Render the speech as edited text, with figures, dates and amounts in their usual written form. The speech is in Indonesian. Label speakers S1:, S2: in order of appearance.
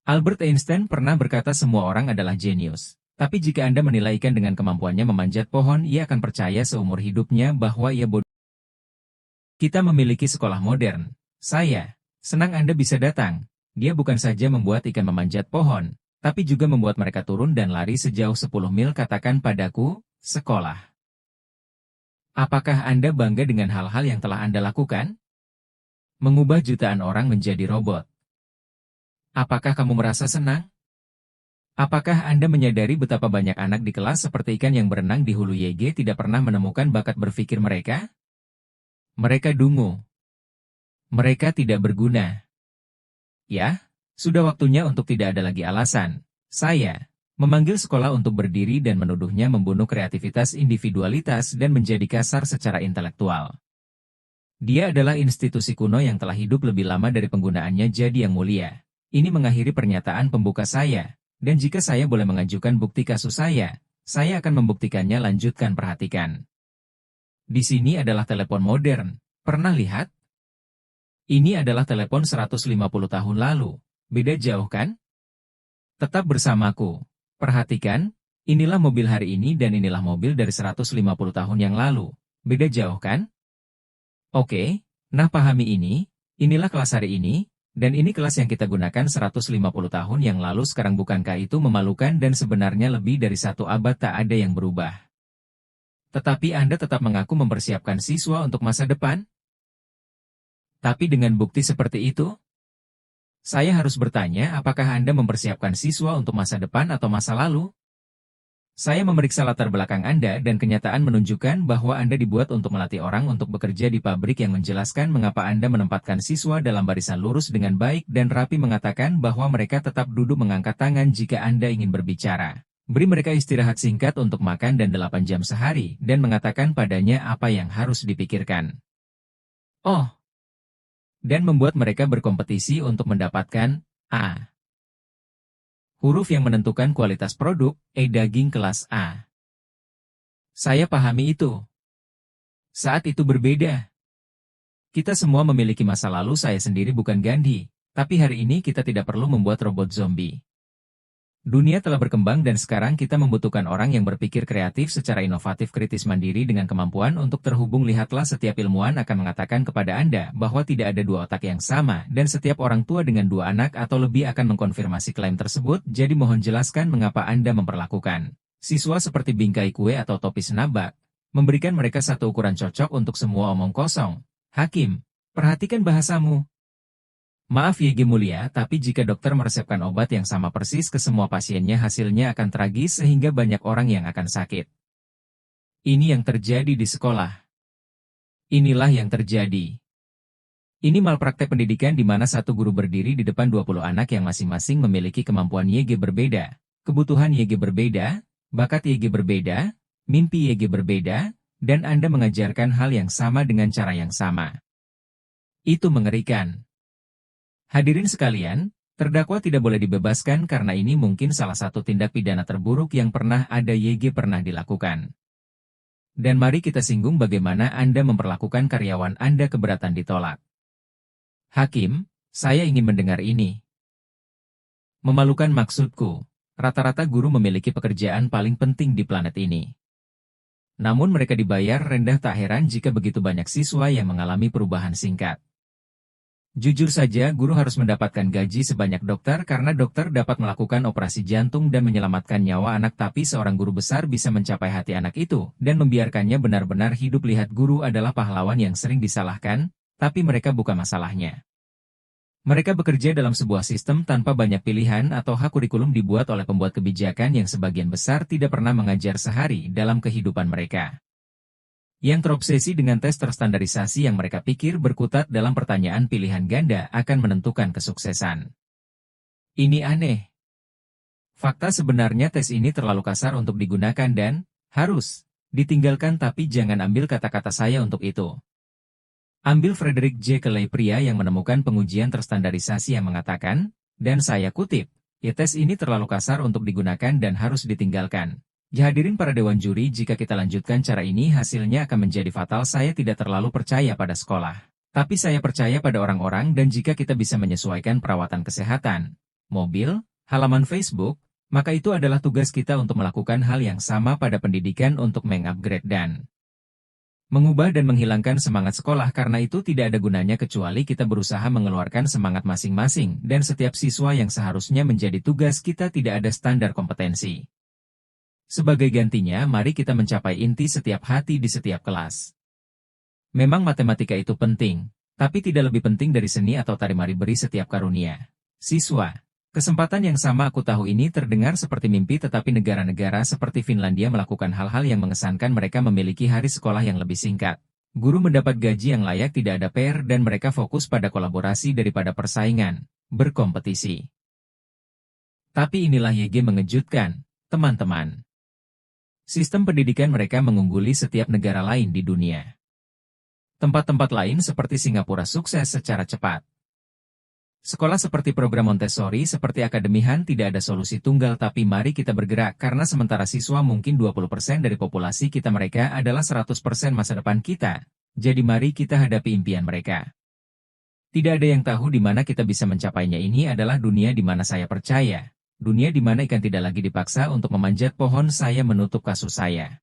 S1: Albert Einstein pernah berkata semua orang adalah jenius. Tapi jika Anda menilai ikan dengan kemampuannya memanjat pohon, ia akan percaya seumur hidupnya bahwa ia bodoh. Kita memiliki sekolah modern. Saya senang Anda bisa datang. Dia bukan saja membuat ikan memanjat pohon, tapi juga membuat mereka turun dan lari sejauh 10 mil. Katakan padaku, sekolah. Apakah Anda bangga dengan hal-hal yang telah Anda lakukan? Mengubah jutaan orang menjadi robot. Apakah kamu merasa senang? Apakah Anda menyadari betapa banyak anak di kelas seperti ikan yang berenang di hulu YG tidak pernah menemukan bakat berpikir mereka? Mereka dungu. Mereka tidak berguna. Ya, sudah waktunya untuk tidak ada lagi alasan. Saya memanggil sekolah untuk berdiri dan menuduhnya membunuh kreativitas, individualitas, dan menjadi kasar secara intelektual. Dia adalah institusi kuno yang telah hidup lebih lama dari penggunaannya jadi yang mulia. Ini mengakhiri pernyataan pembuka saya. Dan jika saya boleh mengajukan bukti kasus saya akan membuktikannya. Lanjutkan, perhatikan. Di sini adalah telepon modern. Pernah lihat? Ini adalah telepon 150 tahun lalu. Beda jauh kan? Tetap bersamaku. Perhatikan, inilah mobil hari ini dan inilah mobil dari 150 tahun yang lalu. Beda jauh kan? Oke, nah pahami ini. Inilah kelas hari ini. Dan ini kelas yang kita gunakan 150 tahun yang lalu. Sekarang bukankah itu memalukan dan sebenarnya lebih dari satu abad tak ada yang berubah. Tetapi Anda tetap mengaku mempersiapkan siswa untuk masa depan? Tapi dengan bukti seperti itu? Saya harus bertanya, apakah Anda mempersiapkan siswa untuk masa depan atau masa lalu? Saya memeriksa latar belakang Anda dan kenyataan menunjukkan bahwa Anda dibuat untuk melatih orang untuk bekerja di pabrik yang menjelaskan mengapa Anda menempatkan siswa dalam barisan lurus dengan baik dan rapi, mengatakan bahwa mereka tetap duduk mengangkat tangan jika Anda ingin berbicara. Beri mereka istirahat singkat untuk makan dan 8 jam sehari dan mengatakan padanya apa yang harus dipikirkan. Oh. Dan membuat mereka berkompetisi untuk mendapatkan A. Huruf yang menentukan kualitas produk, daging kelas A. Saya pahami itu. Saat itu berbeda. Kita semua memiliki masa lalu. Saya sendiri bukan Gandhi, tapi hari ini kita tidak perlu membuat robot zombie. Dunia telah berkembang dan sekarang kita membutuhkan orang yang berpikir kreatif secara inovatif, kritis, mandiri dengan kemampuan untuk terhubung. Lihatlah, setiap ilmuwan akan mengatakan kepada Anda bahwa tidak ada dua otak yang sama dan setiap orang tua dengan 2 anak atau lebih akan mengkonfirmasi klaim tersebut. Jadi mohon jelaskan mengapa Anda memperlakukan siswa seperti bingkai kue atau topi senabak, memberikan mereka satu ukuran cocok untuk semua omong kosong. Hakim, perhatikan bahasamu. Maaf YG mulia, tapi jika dokter meresepkan obat yang sama persis ke semua pasiennya, hasilnya akan tragis sehingga banyak orang yang akan sakit. Ini yang terjadi di sekolah. Inilah yang terjadi. Ini malpraktek pendidikan di mana satu guru berdiri di depan 20 anak yang masing-masing memiliki kemampuan YG berbeda, kebutuhan YG berbeda, bakat YG berbeda, mimpi YG berbeda, dan Anda mengajarkan hal yang sama dengan cara yang sama. Itu mengerikan. Hadirin sekalian, terdakwa tidak boleh dibebaskan karena ini mungkin salah satu tindak pidana terburuk yang pernah ada YG pernah dilakukan. Dan mari kita singgung bagaimana Anda memperlakukan karyawan Anda. Keberatan ditolak. Hakim, saya ingin mendengar ini. Memalukan maksudku, rata-rata guru memiliki pekerjaan paling penting di planet ini. Namun mereka dibayar rendah. Tak heran jika begitu banyak siswa yang mengalami perubahan singkat. Jujur saja, guru harus mendapatkan gaji sebanyak dokter karena dokter dapat melakukan operasi jantung dan menyelamatkan nyawa anak, tapi seorang guru besar bisa mencapai hati anak itu dan membiarkannya benar-benar hidup. Lihat, guru adalah pahlawan yang sering disalahkan, tapi mereka bukan masalahnya. Mereka bekerja dalam sebuah sistem tanpa banyak pilihan atau hak. Kurikulum dibuat oleh pembuat kebijakan yang sebagian besar tidak pernah mengajar sehari dalam kehidupan mereka. Yang terobsesi dengan tes terstandarisasi yang mereka pikir berkutat dalam pertanyaan pilihan ganda akan menentukan kesuksesan. Ini aneh. Fakta sebenarnya tes ini terlalu kasar untuk digunakan dan harus ditinggalkan, tapi jangan ambil kata-kata saya untuk itu. Ambil Frederick J. Kelly, pria yang menemukan pengujian terstandarisasi, yang mengatakan, dan saya kutip, "Ya, tes ini terlalu kasar untuk digunakan dan harus ditinggalkan." Hadirin para dewan juri, jika kita lanjutkan cara ini hasilnya akan menjadi fatal. Saya tidak terlalu percaya pada sekolah, tapi saya percaya pada orang-orang, dan jika kita bisa menyesuaikan perawatan kesehatan, mobil, halaman Facebook, maka itu adalah tugas kita untuk melakukan hal yang sama pada pendidikan untuk mengupgrade dan mengubah dan menghilangkan semangat sekolah karena itu tidak ada gunanya kecuali kita berusaha mengeluarkan semangat masing-masing dan setiap siswa yang seharusnya menjadi tugas kita tidak ada standar kompetensi. Sebagai gantinya, mari kita mencapai inti setiap hati di setiap kelas. Memang matematika itu penting, tapi tidak lebih penting dari seni atau tari-mari beri setiap karunia. Siswa, kesempatan yang sama aku tahu ini terdengar seperti mimpi tetapi negara-negara seperti Finlandia melakukan hal-hal yang mengesankan mereka memiliki hari sekolah yang lebih singkat. Guru mendapat gaji yang layak tidak ada PR dan mereka fokus pada kolaborasi daripada persaingan, berkompetisi. Tapi inilah YG mengejutkan, teman-teman. Sistem pendidikan mereka mengungguli setiap negara lain di dunia. Tempat-tempat lain seperti Singapura sukses secara cepat. Sekolah seperti program Montessori seperti Akademihan tidak ada solusi tunggal tapi mari kita bergerak karena sementara siswa mungkin 20% dari populasi kita mereka adalah 100% masa depan kita. Jadi mari kita hadapi impian mereka. Tidak ada yang tahu di mana kita bisa mencapainya ini adalah dunia di mana saya percaya. Dunia di mana ikan tidak lagi dipaksa untuk memanjat pohon saya menutup kasus saya.